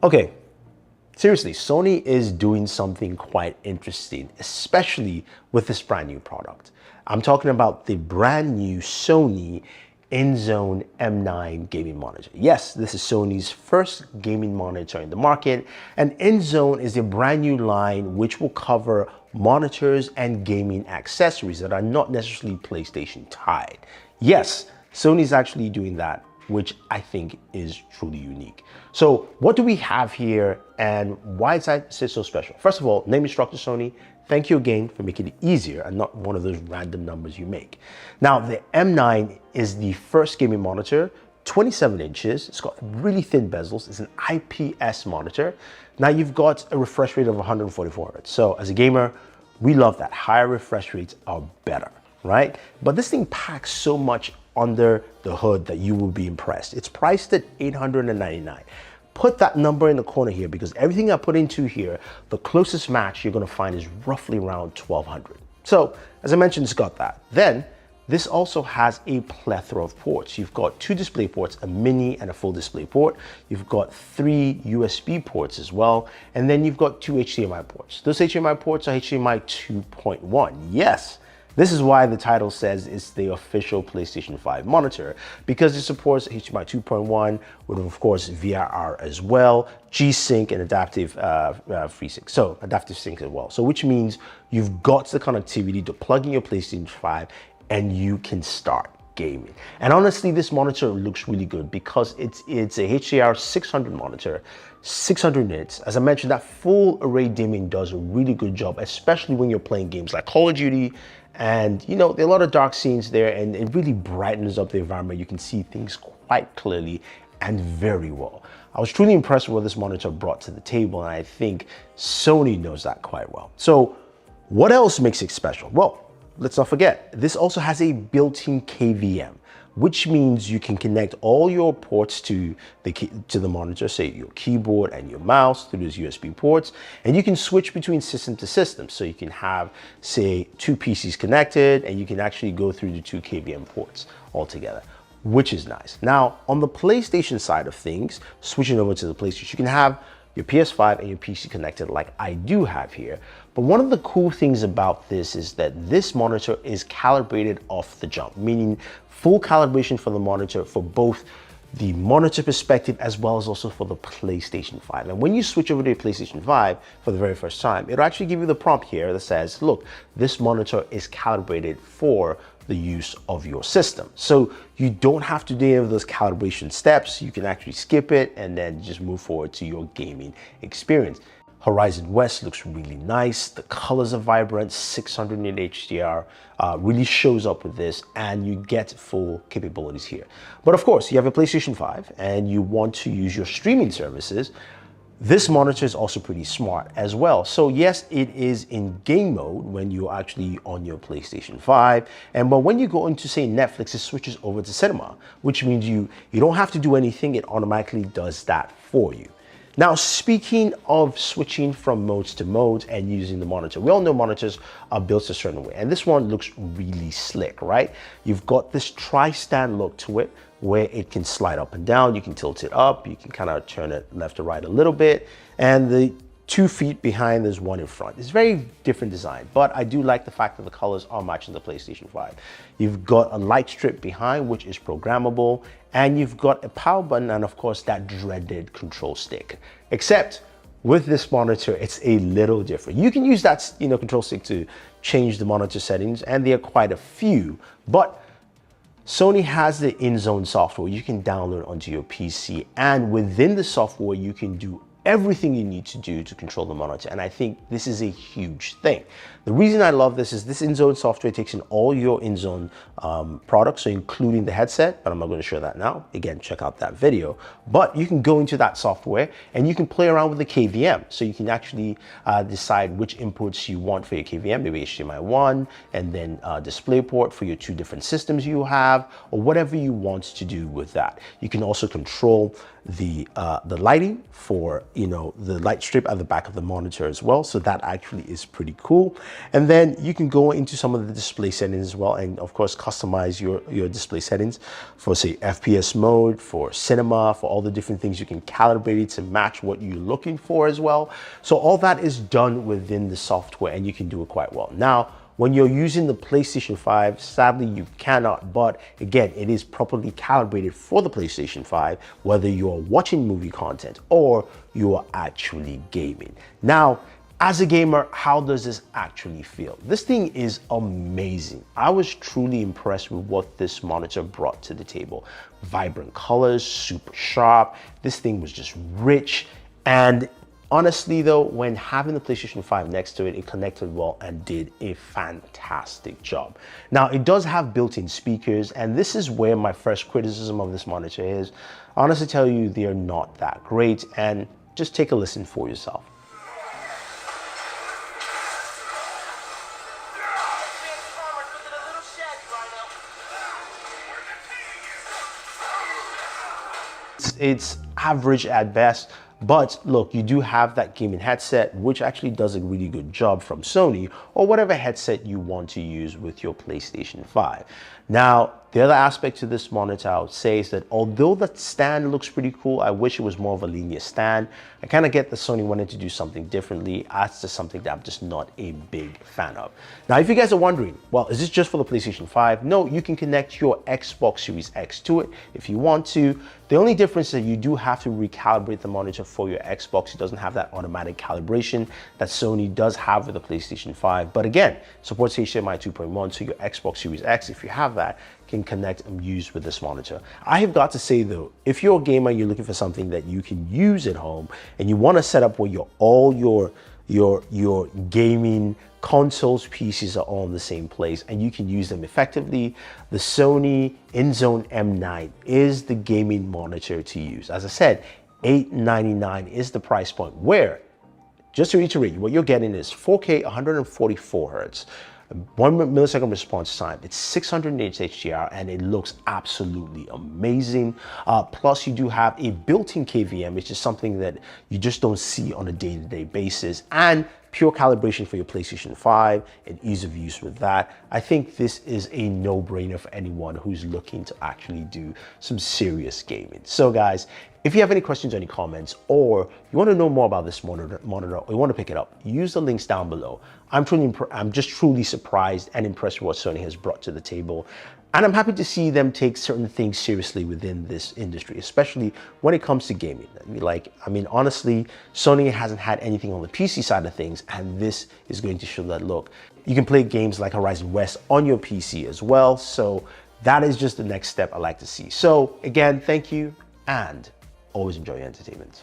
Okay, seriously, Sony is doing something quite interesting, especially with this brand new product. I'm talking about the brand new Sony Inzone M9 gaming monitor. Yes, this is Sony's first gaming monitor in the market, and Inzone is a brand new line which will cover monitors and gaming accessories that are not necessarily PlayStation tied. Yes, Sony's actually doing that, which I think is truly unique. So what do we have here and why is that so special? First of all, name instructor Sony, thank you again for making it easier and not one of those random numbers you make. Now, the M9 is the first gaming monitor, 27 inches. It's got really thin bezels. It's an IPS monitor. Now you've got a refresh rate of 144 Hz. So as a gamer, we love that. Higher refresh rates are better, right? But this thing packs so much under the hood that you will be impressed. It's priced at $899. Put that number in the corner here because everything I put into here, the closest match you're gonna find is roughly around $1,200. So as I mentioned, it's got that. Then this also has a plethora of ports. You've got 2 display ports, a mini and a full display port. You've got 3 USB ports as well. And then you've got 2 HDMI ports. Those HDMI ports are HDMI 2.1. Yes. This is why the title says it's the official PlayStation 5 monitor, because it supports HDMI 2.1 with, of course, VRR as well, G-Sync and adaptive FreeSync, so adaptive sync as well. So which means you've got the connectivity to plug in your PlayStation 5 and you can start gaming. And honestly, this monitor looks really good because it's a HDR 600 monitor, 600 nits. As I mentioned, that full array dimming does a really good job, especially when you're playing games like Call of Duty. And you know, there are a lot of dark scenes there and it really brightens up the environment. You can see things quite clearly and very well. I was truly impressed with what this monitor brought to the table, and I think Sony knows that quite well. So what else makes it special? Well, let's not forget, this also has a built-in KVM, which means you can connect all your ports to the monitor, say your keyboard and your mouse through those USB ports, and you can switch between system to system. So you can have, say, 2 PCs connected, and you can actually go through the 2 KVM ports altogether, which is nice. Now, on the PlayStation side of things, switching over to the PlayStation, you can have your PS5 and your PC connected like I do have here. But one of the cool things about this is that this monitor is calibrated off the jump, meaning full calibration for the monitor for both the monitor perspective as well as also for the PlayStation 5. And when you switch over to your PlayStation 5 for the very first time, it'll actually give you the prompt here that says, look, this monitor is calibrated for the use of your system. So you don't have to do any of those calibration steps. You can actually skip it and then just move forward to your gaming experience. Horizon West looks really nice. The colors are vibrant. 600 nit HDR really shows up with this, and you get full capabilities here. But of course, you have a PlayStation 5 and you want to use your streaming services. This monitor is also pretty smart as well. So yes, it is in game mode when you're actually on your PlayStation 5. But when you go into, say, Netflix, it switches over to cinema, which means you don't have to do anything. It automatically does that for you. Now, speaking of switching from modes to modes and using the monitor, we all know monitors are built a certain way, and this one looks really slick, right? You've got this tri-stand look to it where it can slide up and down. You can tilt it up, you can kind of turn it left to right a little bit, and the 2 feet behind, there's one in front. It's very different design, but I do like the fact that the colors are matching the PlayStation 5. You've got a light strip behind, which is programmable, and you've got a power button and of course that dreaded control stick. Except with this monitor, it's a little different. You can use that, control stick to change the monitor settings, and there are quite a few, but Sony has the Inzone software you can download onto your PC, and within the software, you can do everything you need to do to control the monitor. And I think this is a huge thing. The reason I love this is this Inzone software takes in all your Inzone products, so including the headset, but I'm not going to show that now. Again, check out that video. But you can go into that software and you can play around with the KVM. So you can actually decide which inputs you want for your KVM, maybe HDMI 1, and then DisplayPort for your 2 different systems you have, or whatever you want to do with that. You can also control the lighting for the light strip at the back of the monitor as well. So that actually is pretty cool. And then you can go into some of the display settings as well, and of course customize your display settings for, say, FPS mode, for cinema, for all the different things. You can calibrate it to match what you're looking for as well. So all that is done within the software, and you can do it quite well. Now, when you're using the PlayStation 5, sadly you cannot, but again, it is properly calibrated for the PlayStation 5, whether you're watching movie content or you are actually gaming. Now, as a gamer, how does this actually feel? This thing is amazing. I was truly impressed with what this monitor brought to the table. Vibrant colors, super sharp. This thing was just rich. And honestly though, when having the PlayStation 5 next to it, it connected well and did a fantastic job. Now, it does have built-in speakers, and this is where my first criticism of this monitor is. I honestly tell you, they are not that great, and just take a listen for yourself. It's average at best, but look, you do have that gaming headset, which actually does a really good job from Sony, or whatever headset you want to use with your PlayStation 5. Now, the other aspect to this monitor, I would say, is that although the stand looks pretty cool, I wish it was more of a linear stand. I kind of get that Sony wanted to do something differently. That's just something that I'm just not a big fan of. Now, if you guys are wondering, well, is this just for the PlayStation 5? No, you can connect your Xbox Series X to it if you want to. The only difference is that you do have to recalibrate the monitor for your Xbox. It doesn't have that automatic calibration that Sony does have with the PlayStation 5. But again, supports HDMI 2.1, so your Xbox Series X, if you have that, can connect and use with this monitor. I have got to say though, if you're a gamer, you're looking for something that you can use at home, and you want to set up where all your gaming consoles, PCs are all in the same place and you can use them effectively, the Sony Inzone M9 is the gaming monitor to use. As I said, $899 is the price point, where, just to reiterate, what you're getting is 4K 144 Hertz, 1 millisecond response time. It's 600 nits HDR, and it looks absolutely amazing. Plus, you do have a built-in KVM, which is something that you just don't see on a day-to-day basis, and pure calibration for your PlayStation 5 and ease of use with that. I think this is a no-brainer for anyone who's looking to actually do some serious gaming. So guys, if you have any questions or any comments, or you want to know more about this monitor, or you want to pick it up, use the links down below. I'm just truly surprised and impressed with what Sony has brought to the table. And I'm happy to see them take certain things seriously within this industry, especially when it comes to gaming. I mean, honestly, Sony hasn't had anything on the PC side of things, and this is going to show that, look, you can play games like Horizon West on your PC as well. So that is just the next step I like to see. So again, thank you, and always enjoy your entertainment.